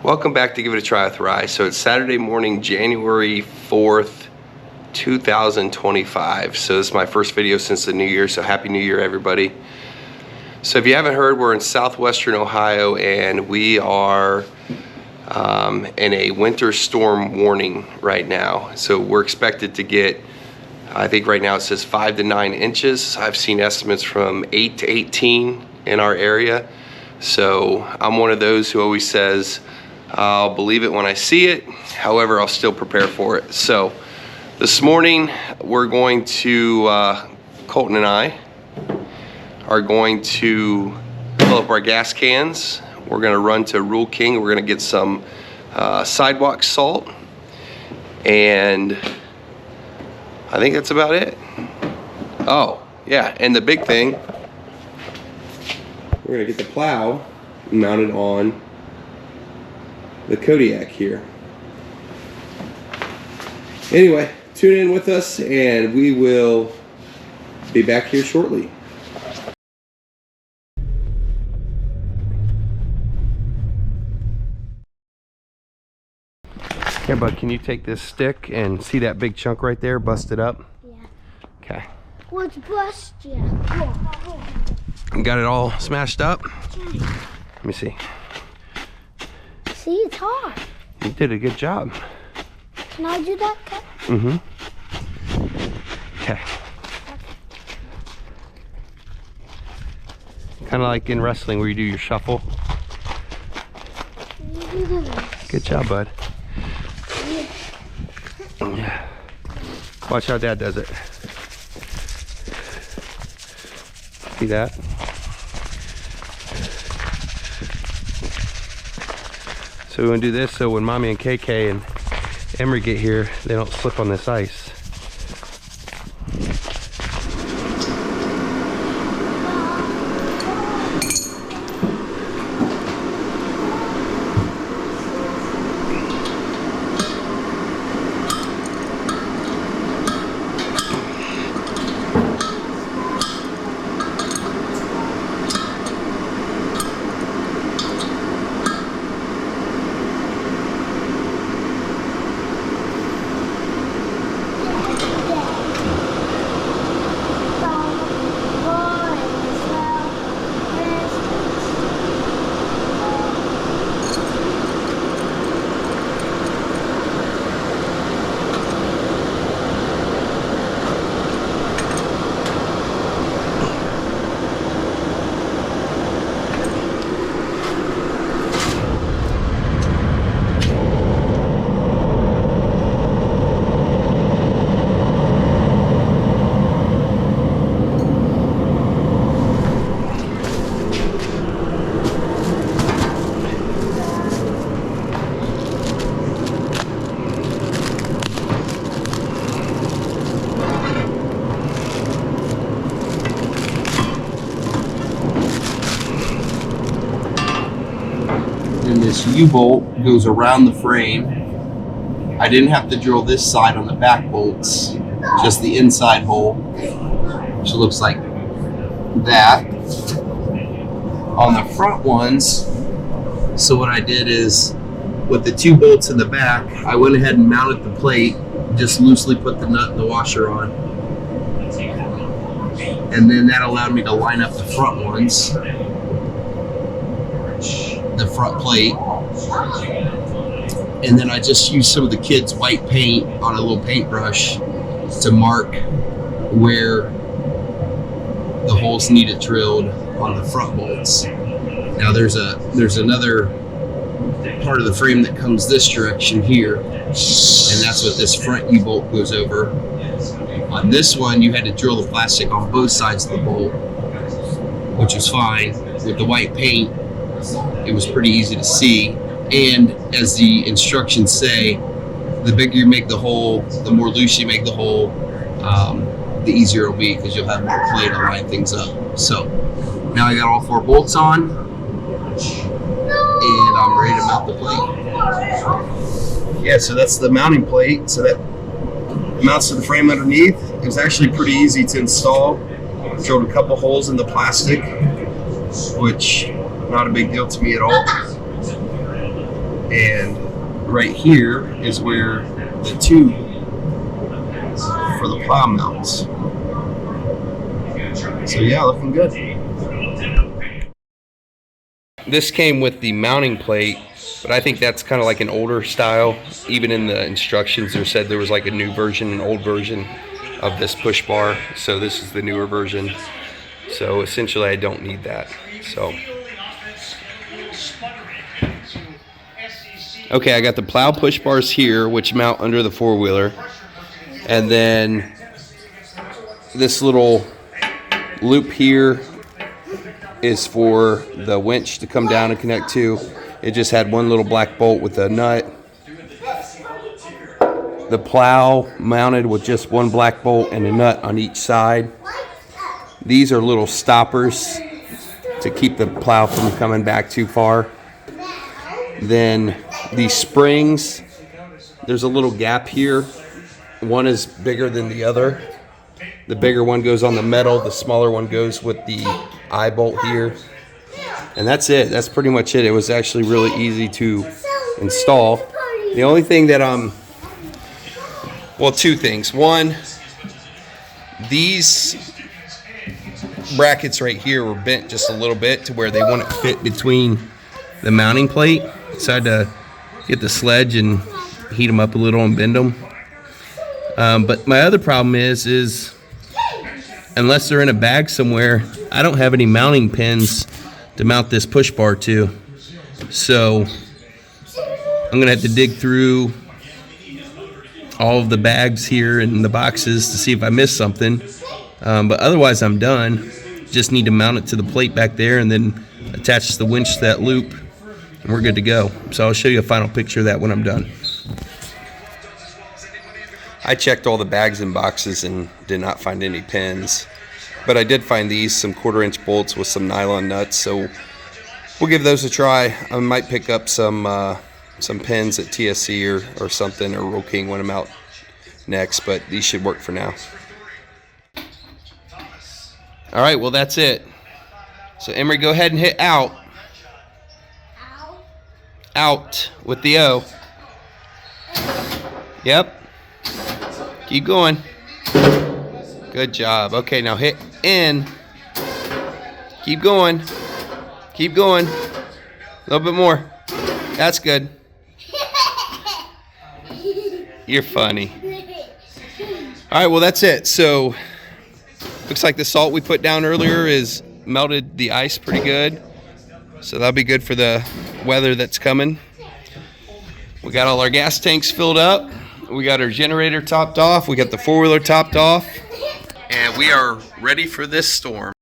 Welcome back to Give It a Try with Rye. So it's Saturday morning, January 4th, 2025. So this is my first video since the new year, so Happy New Year, everybody. So if you haven't heard, we're in southwestern Ohio and we are in a winter storm warning right now. So we're expected to get, I think right now it says 5 to 9 inches. I've seen estimates from 8 to 18 in our area. So I'm one of those who always says, I'll believe it when I see it. However, I'll still prepare for it. So this morning we're going to, Colton and I are going to fill up our gas cans. We're gonna run to Rule King. We're gonna get some sidewalk salt. And I think that's about it. Oh, yeah, and the big thing, we're gonna get the plow mounted on the Kodiak here. Anyway, tune in with us and we will be back here shortly. Here, bud, can you take this stick and see that big chunk right there, bust it up? Yeah. Okay. What's bust ya? Got it all smashed up? Okay. Let me see. See, it's hard. You did a good job. Can I do that, Kat? Mm-hmm. Okay. Kind of like in wrestling where you do your shuffle. Good job, bud. Yeah. Watch how Dad does it. See that? So we want to do this so when Mommy and KK and Emery get here, they don't slip on this ice. This U-bolt goes around the frame. I didn't have to drill this side on the back bolts, just the inside hole, which looks like that. On the front ones, so what I did is, with the 2 bolts in the back, I went ahead and mounted the plate, just loosely put the nut and the washer on. And then that allowed me to line up the front ones, the front plate. And then I just used some of the kids' white paint on a little paintbrush to mark where the holes needed drilled on the front bolts. Now there's another part of the frame that comes this direction here, and that's what this front U-bolt goes over. On this one, you had to drill the plastic on both sides of the bolt, which was fine. With the white paint, it was pretty easy to see. And as the instructions say, the bigger you make the hole, the more loose you make the hole, the easier it'll be because you'll have more play to line things up. So now I got all 4 bolts on, and I'm ready to mount the plate. Yeah, so that's the mounting plate. So that mounts to the frame underneath. It was actually pretty easy to install. Drilled a couple holes in the plastic, which not a big deal to me at all. And right here is where the tube for the plow mounts. So yeah, looking good. This came with the mounting plate, but I think that's kind of like an older style. Even in the instructions, there said there was like a new version, an old version of this push bar. So this is the newer version. So essentially, I don't need that. So. Okay, I got the plow push bars here, which mount under the four-wheeler. And then this little loop here is for the winch to come down and connect to. It just had one little black bolt with a nut. The plow mounted with just one black bolt and a nut on each side. These are little stoppers to keep the plow from coming back too far. Then these springs, there's a little gap here. One is bigger than the other. The bigger one goes on the metal, the smaller one goes with the eye bolt here. And that's it. That's pretty much it. It was actually really easy to install. The only thing that well, 2 things. One, these brackets right here were bent just a little bit to where they wouldn't fit between the mounting plate. So I had to get the sledge and heat them up a little and bend them. But my other problem is unless they're in a bag somewhere, I don't have any mounting pins to mount this push bar to. So I'm gonna have to dig through all of the bags here and the boxes to see if I missed something. But otherwise I'm done. Just need to mount it to the plate back there and then attach the winch to that loop, and we're good to go. So I'll show you a final picture of that when I'm done. I checked all the bags and boxes and did not find any pins, but I did find these, some 1/4-inch bolts with some nylon nuts, so we'll give those a try. I might pick up some pins at TSC or something, or Roll King when I'm out next, but these should work for now. All right, well that's it. So Emery, go ahead and hit out. Out with the O. Yep. Keep going. Good job. Okay, now hit in. Keep going. Keep going. A little bit more. That's good. You're funny. All right, well that's it. So looks like the salt we put down earlier is melted the ice pretty good. So that'll be good for the weather that's coming. We got all our gas tanks filled up. We got our generator topped off. We got the four-wheeler topped off. And we are ready for this storm.